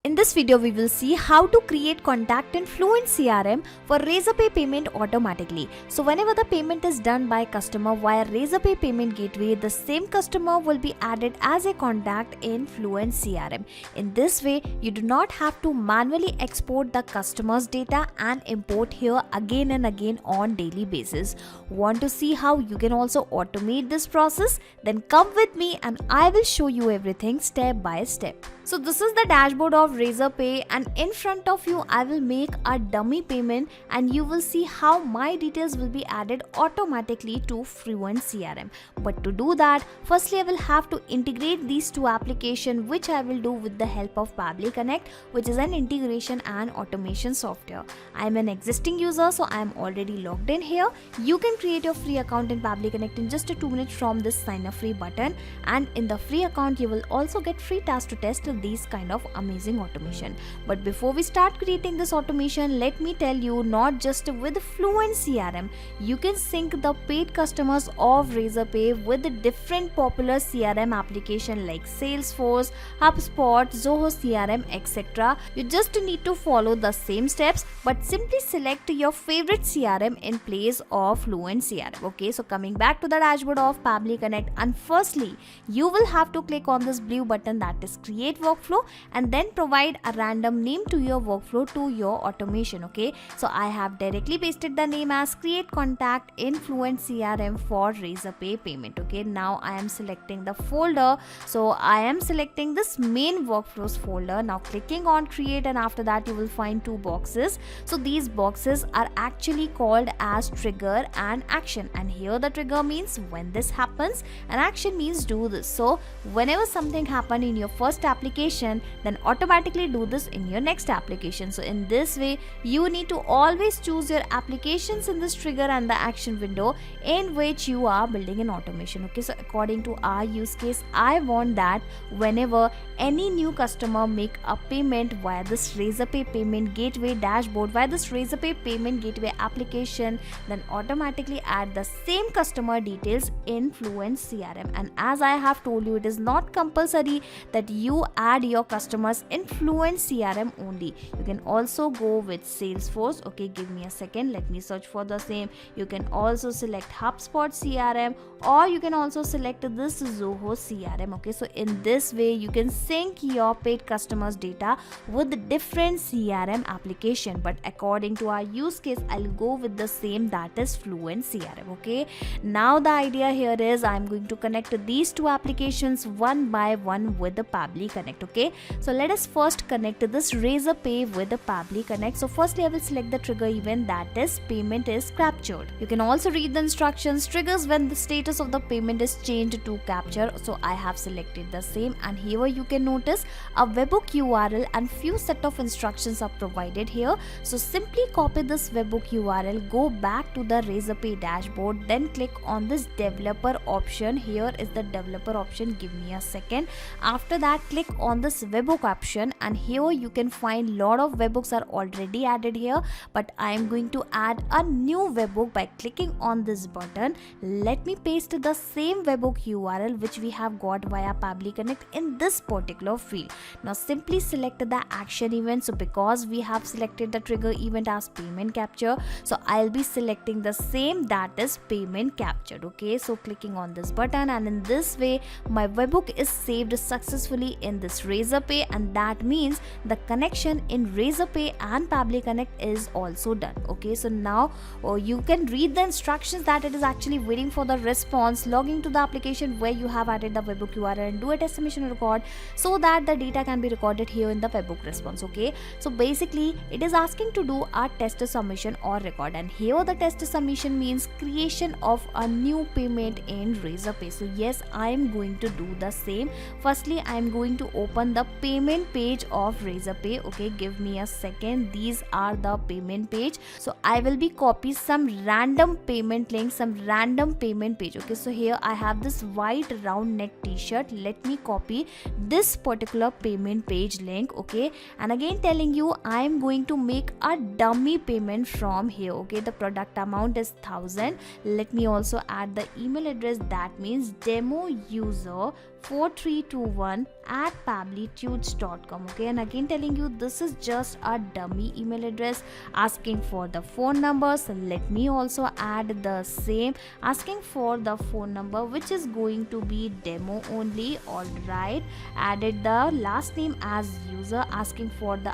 In this video, we will see how to create contact in FluentCRM for Razorpay payment automatically. So whenever the payment is done by customer via Razorpay payment gateway, the same customer will be added as a contact in FluentCRM. In this way, you do not have to manually export the customer's data and import here again and again on daily basis. Want to see how you can also automate this process? Then come with me and I will show you everything step by step. So this is the dashboard of Razorpay, and in front of you I will make a dummy payment and you will see how my details will be added automatically to FluentCRM. But to do that, firstly I will have to integrate these two applications, which I will do with the help of Pabbly Connect, which is an integration and automation software. I am an existing user, so I am already logged in here. You can create your free account in Pabbly Connect in just 2 minutes from this sign up free button, and in the free account you will also get free tasks to test these kind of amazing automation. But before we start creating this automation, let me tell you, not just with FluentCRM, you can sync the paid customers of Razorpay with the different popular CRM application like Salesforce, HubSpot, Zoho CRM, etc. You just need to follow the same steps, but simply select your favorite CRM in place of FluentCRM. Okay, so coming back to the dashboard of Pabbly Connect, and firstly you will have to click on this blue button, that is create workflow, and then provide a random name to your workflow, to your automation. Okay, so I have directly pasted the name as create contact in FluentCRM for Razorpay payment. Okay, now I am selecting the folder, so I am selecting this main workflows folder. Now clicking on create, and after that you will find two boxes. So these boxes are actually called as trigger and action, and here the trigger means when this happens and action means do this. So whenever something happen in your first application, then automatically do this in your next application. So in this way you need to always choose your applications in this trigger and the action window in which you are building an automation. Okay, so according to our use case, I want that whenever any new customer make a payment via this Razorpay payment gateway dashboard, via this Razorpay payment gateway application, then automatically add the same customer details in FluentCRM. And as I have told you, it is not compulsory that you add your customers in FluentCRM only. You can also go with Salesforce. Okay, give me a second, let me search for the same. You can also select HubSpot CRM, or you can also select this Zoho CRM. Okay, so in this way you can sync your paid customers data with different CRM application, but according to our use case I'll go with the same, that is FluentCRM. Okay, now the idea here is I'm going to connect these two applications one by one with the Pabbly Connect. Okay, so let us first connect this Razorpay with the Pabbly Connect. So firstly I will select the trigger event, that is payment is captured. You can also read the instructions, triggers when the status of the payment is changed to capture. So I have selected the same, and here you can notice a webhook URL and few set of instructions are provided here. So simply copy this webhook URL, go back to the Razorpay dashboard, then click on this developer option. Here is the developer option, give me a second. After that click on this webhook option, and here you can find lot of webhooks are already added here, but I am going to add a new webhook by clicking on this button. Let me paste the same webhook URL which we have got via Pabbly Connect in this particular field. Now simply select the action event. So because we have selected the trigger event as payment capture, so I'll be selecting the same, that is payment captured. Okay, so clicking on this button, and in this way my webhook is saved successfully in this Razorpay, and that means the connection in Razorpay and Pabbly Connect is also done. Okay, so now you can read the instructions that it is actually waiting for the response, logging to the application where you have added the webhook URL and do a test submission record so that the data can be recorded here in the webhook response. Okay, so basically it is asking to do a test submission or record, and here the test submission means creation of a new payment in Razorpay. So yes, I am going to do the same. Firstly I am going to open the payment page of Razorpay. Okay, give me a second, these are the payment page. So I will be copy some random payment link, some random payment page. Okay, so here I have this white round neck t-shirt. Let me copy this particular payment page link. Okay, and again telling you I am going to make a dummy payment from here. Okay, the product amount is 1000. Let me also add the email address, that means demo user 4321@pabblytunes.com. Okay, and again telling you this is just a dummy email address. Asking for the phone number, so let me also add the same, asking for the phone number which is going to be demo only. All right, added the last name as user, asking for the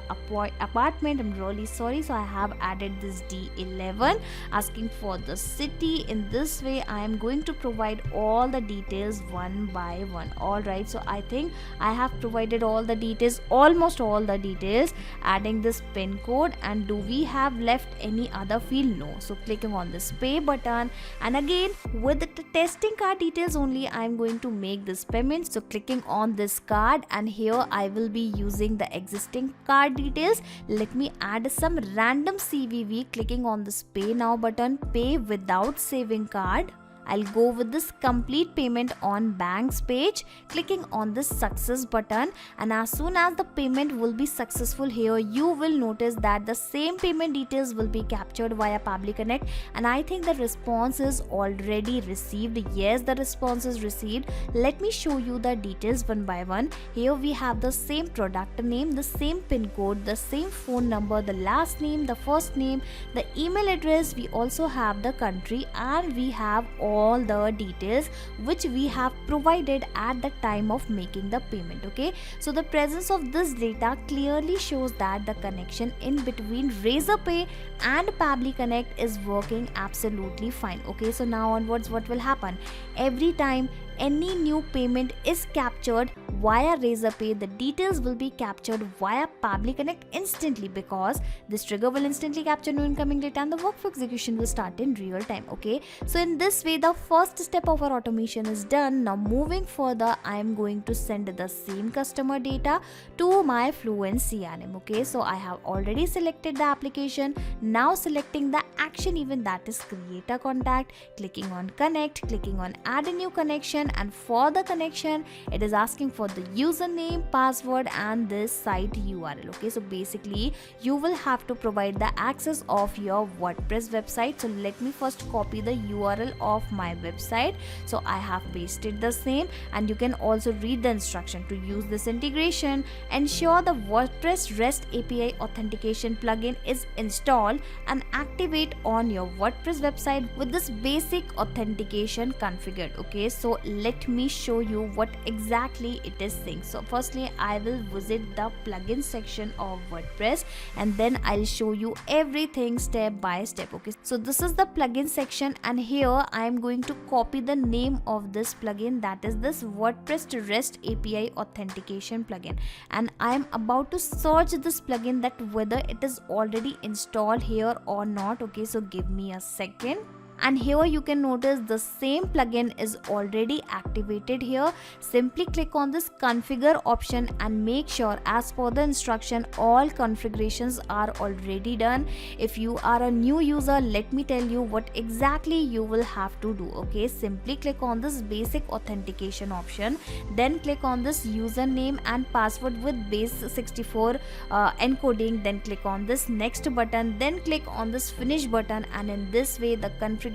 apartment. I'm really sorry, so I have added this D11, asking for the city. In this way I am going to provide all the details one by one. All right, so I think I have provided all the details, almost all the details, adding this pin code. And do we have left any other field? No. So clicking on this pay button, and again with the testing card details only I am going to make this payment. So clicking on this card, and here I will be using the existing card details. Let me add some random CVV. Clicking on this pay now button, pay without saving card. I'll go with this complete payment on banks page, clicking on this success button, and as soon as the payment will be successful, here you will notice that the same payment details will be captured via Pabbly Connect. And I think the response is already received. Yes, the response is received. Let me show you the details one by one. Here we have the same product name, the same pin code, the same phone number, the last name, the first name, the email address. We also have the country, and we have all the details which we have provided at the time of making the payment. Okay, so the presence of this data clearly shows that the connection in between Razorpay and Pabbly Connect is working absolutely fine. Okay, so now onwards what will happen? Every time any new payment is captured via Razorpay, the details will be captured via Pabbly Connect instantly, because this trigger will instantly capture new incoming data and the workflow execution will start in real time. Okay, so in this way the first step of our automation is done. Now moving further, I am going to send the same customer data to my FluentCRM. Okay, so I have already selected the application. Now selecting the action event, that is create a contact, clicking on connect, clicking on add a new connection, and for the connection it is asking for the username, password, and this site URL. Okay, so basically you will have to provide the access of your WordPress website. So let me first copy the URL of my website. So I have pasted the same, and you can also read the instruction to use this integration. Ensure the WordPress REST API authentication plugin is installed and activate on your WordPress website with this basic authentication configured. Okay, so let me show you what exactly it is saying. So firstly I will visit the plugin section of WordPress, and then I'll show you everything step by step. Okay, so this is the plugin section, and here I am going to copy the name of this plugin, that is this WordPress to REST API authentication plugin, and I am about to search this plugin that whether it is already installed here or not. Okay, so give me a second. And here you can notice the same plugin is already activated here. Simply click on this configure option and make sure as per the instruction all configurations are already done. If you are a new user, let me tell you what exactly you will have to do. Okay, simply click on this basic authentication option, then click on this username and password with base 64 encoding, then click on this next button, then click on this finish button, and in this way the configuration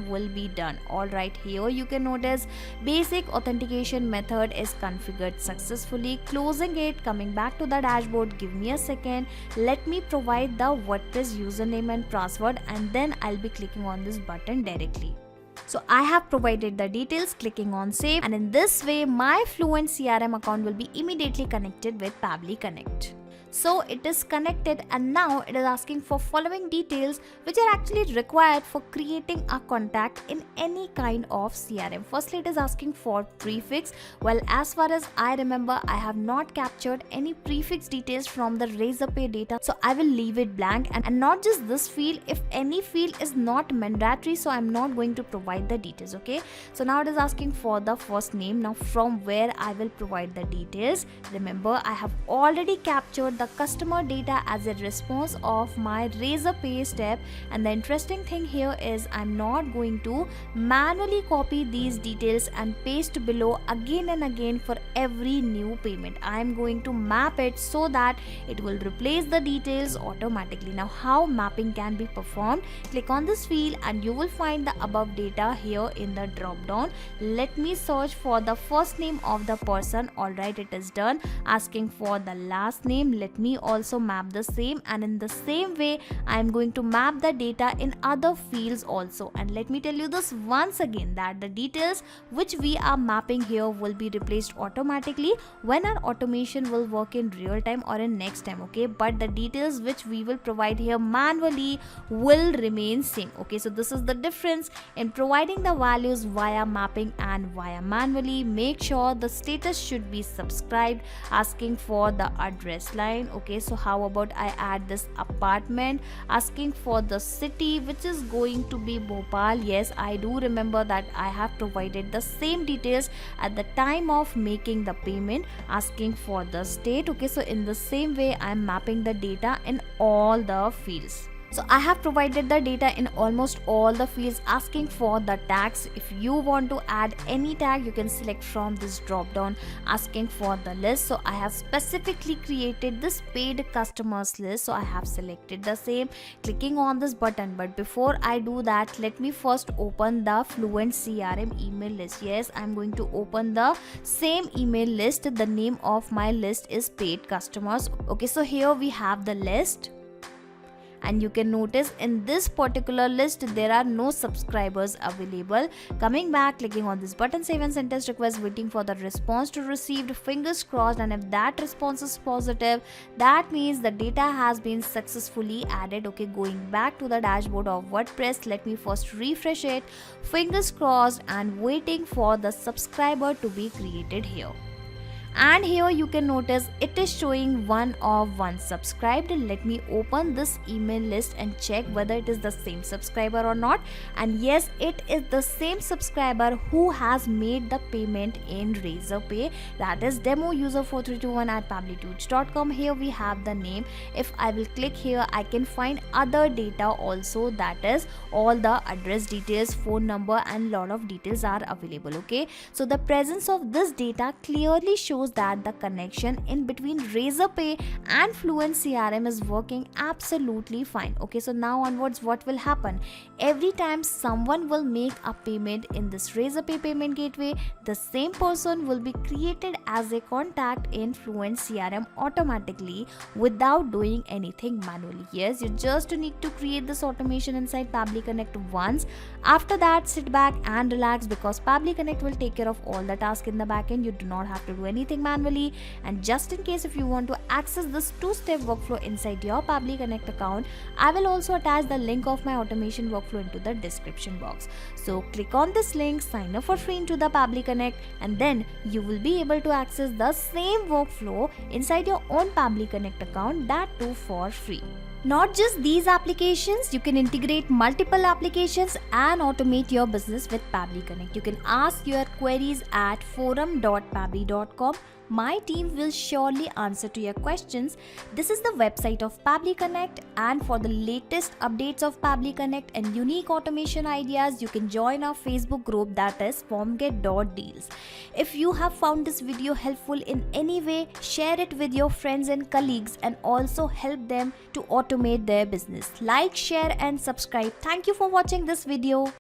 will be done. All right, here you can notice basic authentication method is configured successfully. Closing it, coming back to the dashboard, give me a second. Let me provide the WordPress username and password, and then I'll be clicking on this button directly. So I have provided the details, clicking on save, and in this way my FluentCRM account will be immediately connected with Pabbly Connect. So it is connected, and now it is asking for following details which are actually required for creating a contact in any kind of CRM. Firstly, it is asking for prefix. Well, as far as I remember, I have not captured any prefix details from the Razorpay data, so I will leave it blank. And not just this field, if any field is not mandatory, so I'm not going to provide the details. Okay, so now it is asking for the first name. Now from where I will provide the details, remember I have already captured the the customer data as a response of my Razorpay step. And the interesting thing here is I'm not going to manually copy these details and paste below again and again for every new payment. I'm going to map it so that it will replace the details automatically. Now how mapping can be performed? Click on this field and you will find the above data here in the drop down. Let me search for the first name of the person. Alright, it is done. Asking for the last name, let me also map the same, and in the same way I am going to map the data in other fields also. And let me tell you this once again, that the details which we are mapping here will be replaced automatically when our automation will work in real time or in next time, okay, but the details which we will provide here manually will remain same. Okay, so this is the difference in providing the values via mapping and via manually. Make sure the status should be subscribed. Asking for the address line. Okay, so how about I add this apartment? Asking for the city, which is going to be Bhopal. Yes, I do remember that I have provided the same details at the time of making the payment. Asking for the state. Okay, so in the same way I am mapping the data in all the fields. So I have provided the data in almost all the fields. Asking for the tags. If you want to add any tag, you can select from this drop down. Asking for the list. So I have specifically created this paid customers list. So I have selected the same, clicking on this button. But before I do that, let me first open the FluentCRM email list. Yes, I'm going to open the same email list. The name of my list is paid customers. Okay, so here we have the list. And you can notice in this particular list there are no subscribers available. Coming back, clicking on this button, save and send test request, waiting for the response to received, fingers crossed, and if that response is positive, that means the data has been successfully added. Okay, going back to the dashboard of WordPress, let me first refresh it, fingers crossed, and waiting for the subscriber to be created here. And here you can notice it is showing 1 of 1 subscribed. Let me open this email list and check whether it is the same subscriber or not. And yes, it is the same subscriber who has made the payment in Razorpay. That is demo user 4321 at pabblytools.com. Here we have the name. If I will click here, I can find other data also, that is all the address details, phone number, and lot of details are available. Okay, so the presence of this data clearly shows that the connection in between Razorpay and FluentCRM is working absolutely fine. Okay, so now onwards what will happen? Every time someone will make a payment in this Razorpay payment gateway, the same person will be created as a contact in FluentCRM automatically without doing anything manually. Yes, you just need to create this automation inside Pabbly Connect once. After that, sit back and relax, because Pabbly Connect will take care of all the tasks in the backend. You do not have to do anything manually. And just in case if you want to access this two-step workflow inside your Pabbly Connect account, I will also attach the link of my automation workflow into the description box. So click on this link, sign up for free into the Pabbly Connect, and then you will be able to access the same workflow inside your own Pabbly Connect account, that too for free. Not just these applications, you can integrate multiple applications and automate your business with Pabbly Connect. You can ask your queries at forum.pabbly.com. My team will surely answer to your questions. This is the website of Pabbly Connect, and for the latest updates of Pabbly Connect and unique automation ideas, you can join our Facebook group, that is formget.deals. If you have found this video helpful in any way, share it with your friends and colleagues and also help them to automate their business. Like, share and subscribe. Thank you for watching this video.